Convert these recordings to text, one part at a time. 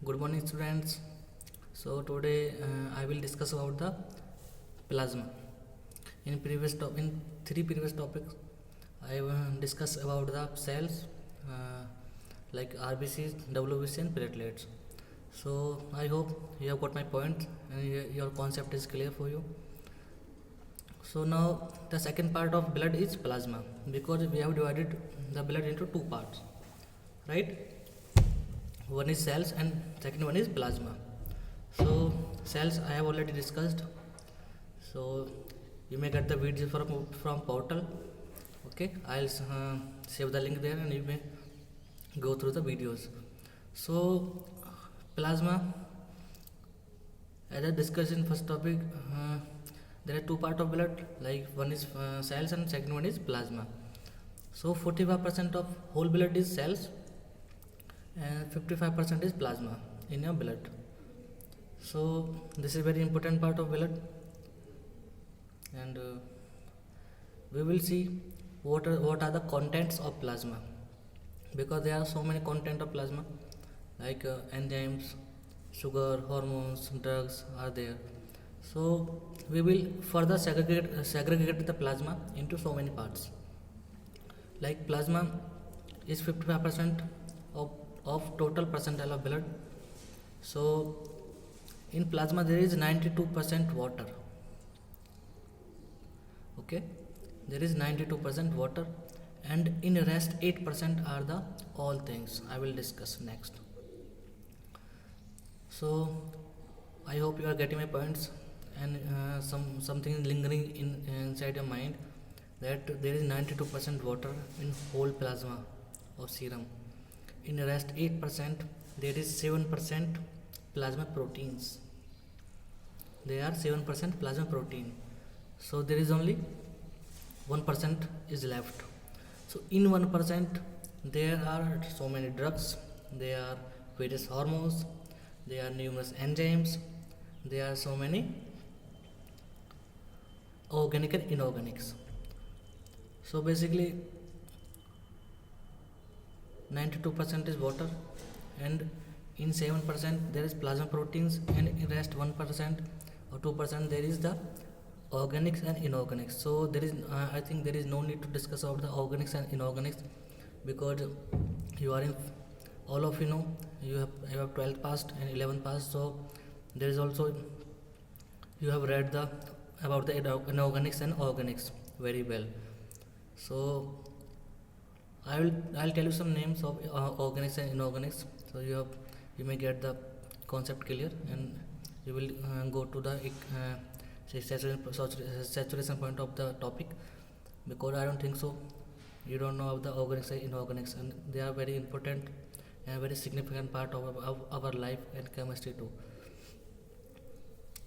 Good morning, students. So today I will discuss about the plasma. In three previous topics, I discussed about the cells like RBCs, WBC, and platelets. So I hope you have got my point and your concept is clear for you. So now the second part of blood is plasma, because we have divided the blood into two parts, right? One is cells and second one is plasma. So cells I have already discussed, so you may get the video from portal. Okay, I'll save the link there and you may go through the videos. So plasma, as I discussed in first topic, there are two parts of blood, like one is cells and second one is plasma. So 45% of whole blood is cells and 55% is plasma in your blood. So this is very important part of blood, and we will see what are the contents of plasma, because there are so many content of plasma, like enzymes, sugar, hormones, drugs are there. So we will further segregate the plasma into so many parts. Like plasma is 55% of total percentile of blood. So in plasma there is 92% water. Okay, there is 92% water, and in rest 8% are the all things I will discuss next. So I hope you are getting my points, and something lingering inside your mind, that there is 92% water in whole plasma of serum. In the rest 8% there is 7% plasma proteins. There are 7% plasma protein. So there is only 1% is left. So in 1% there are so many drugs, there are various hormones, there are numerous enzymes, there are so many organic and inorganics. So basically 92% is water, and in 7% there is plasma proteins, and in rest 1% or 2% there is the organics and inorganics. So there is I think there is no need to discuss about the organics and inorganics, because you are in, all of you know, you have 12th passed and 11th passed, so there is also, you have read about the inorganics and organics very well. So I'll tell you some names of organics and inorganics, so you may get the concept clear, and you will go to the saturation point of the topic, because I don't think so you don't know of the organics and inorganics, and they are very important and very significant part of our life and chemistry too.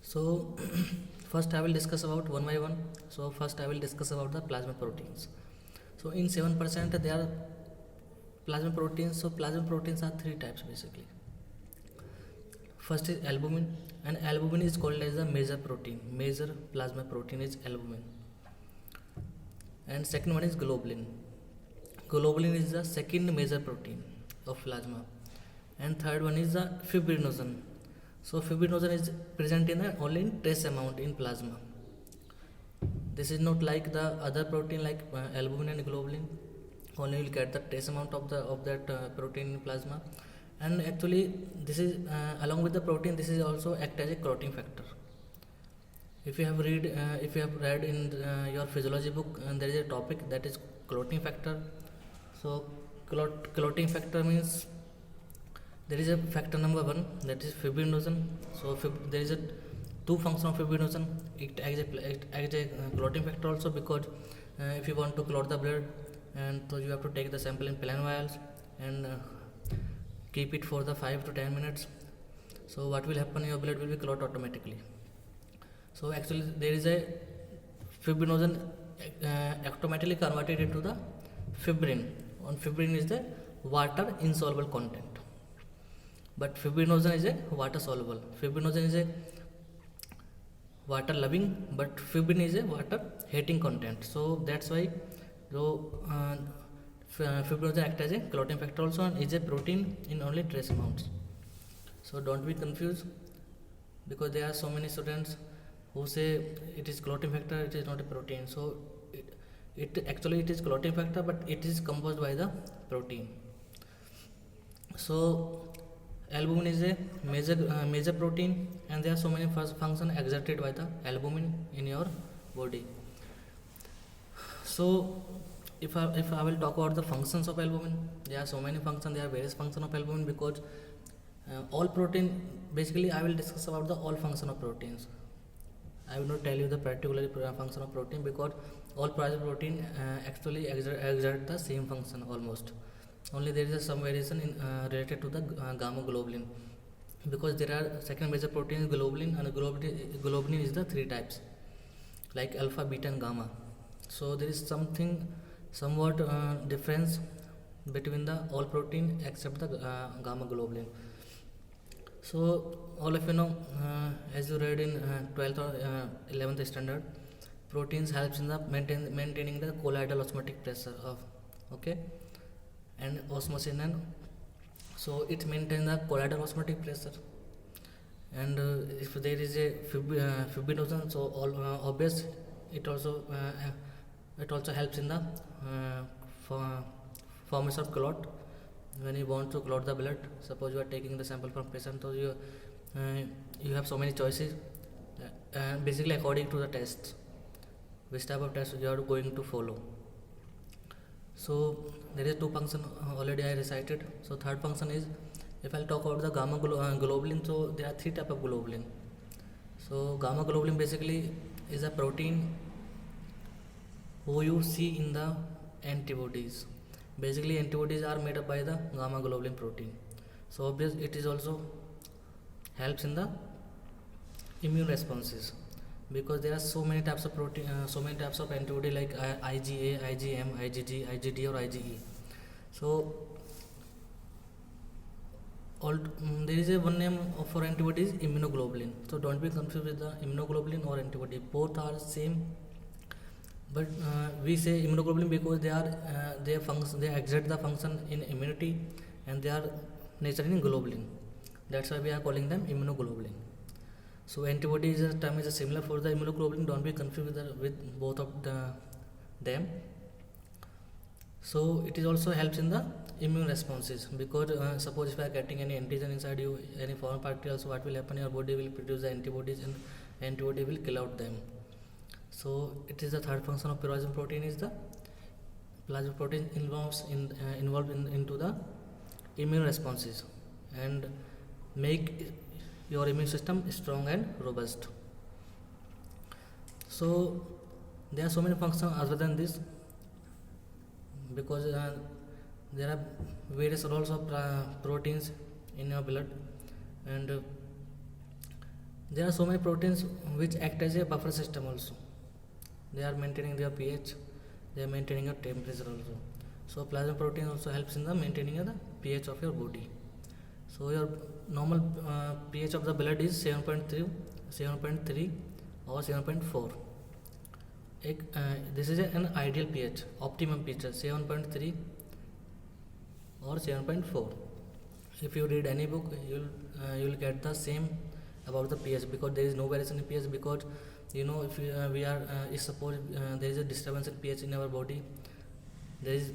So first I will discuss about one by one. So first I will discuss about the plasma proteins. So in 7% there are plasma proteins. So plasma proteins are three types basically. First is albumin, and albumin is called as the major protein. Major plasma protein is albumin. And second one is globulin. Globulin is the second major protein of plasma. And third one is the fibrinogen. So fibrinogen is present in only in trace amount in plasma. This is not like the other protein like albumin and globulin. Only you will get the trace amount of that protein in plasma. And actually this is along with the protein, this is also act as a clotting factor. If you have read in your physiology book, there is a topic that is clotting factor. So clotting factor means there is a factor number 1, that is fibrinogen. So there is a two function of fibrinogen. It acts as a clotting factor also, because if you want to clot the blood, and so you have to take the sample in plain vials and keep it for the 5 to 10 minutes. So what will happen, your blood will be clot automatically. So actually there is a fibrinogen automatically converted into the fibrin, and fibrin is the water insoluble content, but fibrinogen is a water soluble. Fibrinogen is a water loving, but fibrin is a water hating content. So that's why fibrinogen act as a clotting factor also, and is a protein in only trace amounts. So don't be confused, because there are so many students who say it is clotting factor, it is not a protein. So it actually it is clotting factor, but it is composed by the protein. So albumin is a major protein, and there are so many functions exerted by the albumin in your body. So if I will talk about the functions of albumin, there are so many functions, there are various functions of albumin, because all protein, basically I will discuss about the all function of proteins. I will not tell you the particular function of protein, because all protein actually exert the same function almost. Only there is some variation in related to the gamma globulin, because there are second major protein is globulin, and globulin is the three types like alpha, beta and gamma. So there is somewhat difference between the all protein except the gamma globulin. So all of you know, as you read in 12th or 11th standard, proteins helps in the maintaining the colloidal osmotic pressure of and osmosis, and so it maintains the colloidal osmotic pressure. And if there is a fibrinogen, so all obvious it also helps in the formation of clot. When you want to clot the blood, suppose you are taking the sample from patient, so you have so many choices, basically according to the test, which type of test you are going to follow. So there is two function already I recited. So third function is, if I'll talk about the gamma globulin, so there are three type of globulin. So gamma globulin basically is a protein who you see in the antibodies. Basically antibodies are made up by the gamma globulin protein. So obviously it is also helps in the immune responses, because there are so many types of protein, so many types of antibody like IgA, IgM, IgG, IgD or IgE. So there is a one name for antibody is immunoglobulin. So don't be confused with the immunoglobulin or antibody, both are same, but we say immunoglobulin because they exert the function in immunity, and they are naturally in globulin. That's why we are calling them immunoglobulin. So antibody is a term is similar for the immunoglobulin. Don't be confused with both of them. So it is also helps in the immune responses, because suppose if you are getting any antigen inside you, any foreign particles, what will happen? Your body will produce the antibodies, and antibody will kill out them. So it is the third function of plasma protein is the plasma protein involved into the immune responses and make your immune system strong and robust. So there are so many functions other than this, because there are various roles of proteins in your blood, and there are so many proteins which act as a buffer system also. They are maintaining their pH, they are maintaining your temperature also. So plasma protein also helps in the maintaining the pH of your body. So your normal pH of the blood is 7.3 or 7.4. This is an ideal pH, optimum pH 7.3 or 7.4. If you read any book, you'll get the same about the pH, because there is no variation in pH, because you know, if if suppose there is a disturbance in pH in our body, there is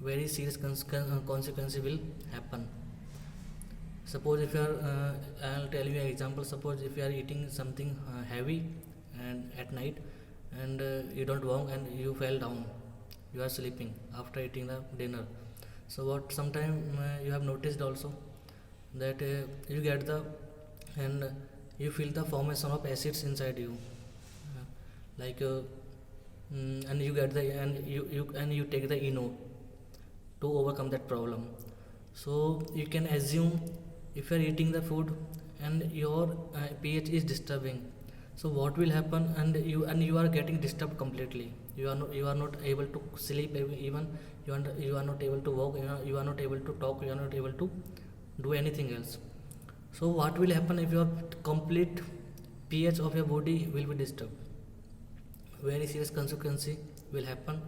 very serious consequence will happen. Suppose if you are I'll tell you an example. Suppose if you are eating something heavy and at night, and you don't walk and you fell down, you are sleeping after eating the dinner. So what sometime you have noticed also that you get and you feel the formation of acids inside you, and you get and you take the ENO to overcome that problem. So you can assume, if you are eating the food and your pH is disturbing, so what will happen? And you are getting disturbed completely. You are not able to sleep, even you are not able to walk, you are not able to talk, you are not able to do anything else. So what will happen if your complete pH of your body will be disturbed? Very serious consequence will happen.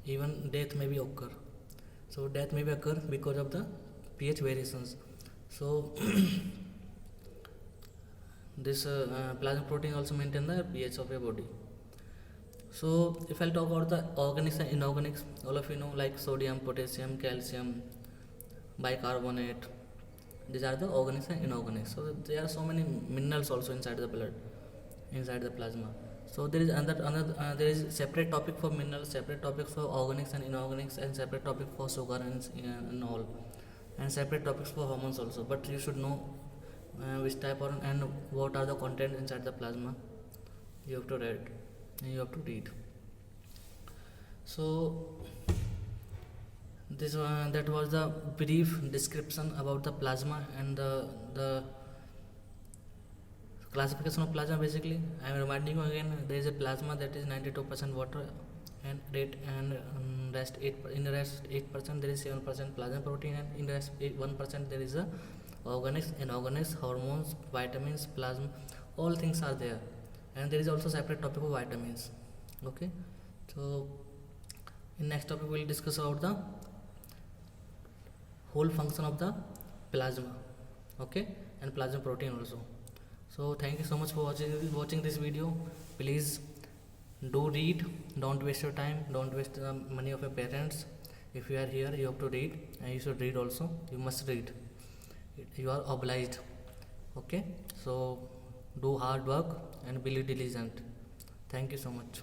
Even death may be occur. So death may be occur because of the pH variations. So this plasma protein also maintain the pH of your body. So if I'll talk about the organics and inorganics, all of you know, like sodium, potassium, calcium, bicarbonate, these are the organics and inorganics. So there are so many minerals also inside the blood, inside the plasma. So there is another there is separate topic for minerals, separate topic for organics and inorganics, and separate topic for sugar and all, and separate topics for hormones also. But you should know which type or and what are the content inside the plasma. You have to read. So this that was the brief description about the plasma and the classification of plasma. Basically, I am reminding you again, there is a plasma that is 92% water and rest 8% there is 7% plasma protein, and in rest 1% there is a organics, inorganics, hormones, vitamins, plasma, all things are there. And there is also separate topic of vitamins. Okay, so in next topic we will discuss about the whole function of the plasma, okay, and plasma protein also. So thank you so much for watching this video. Please do read, don't waste your time, don't waste the money of your parents. If you are here, you have to read, and you should read also. You must read, you are obliged. Okay, so do hard work and be diligent. Thank you so much.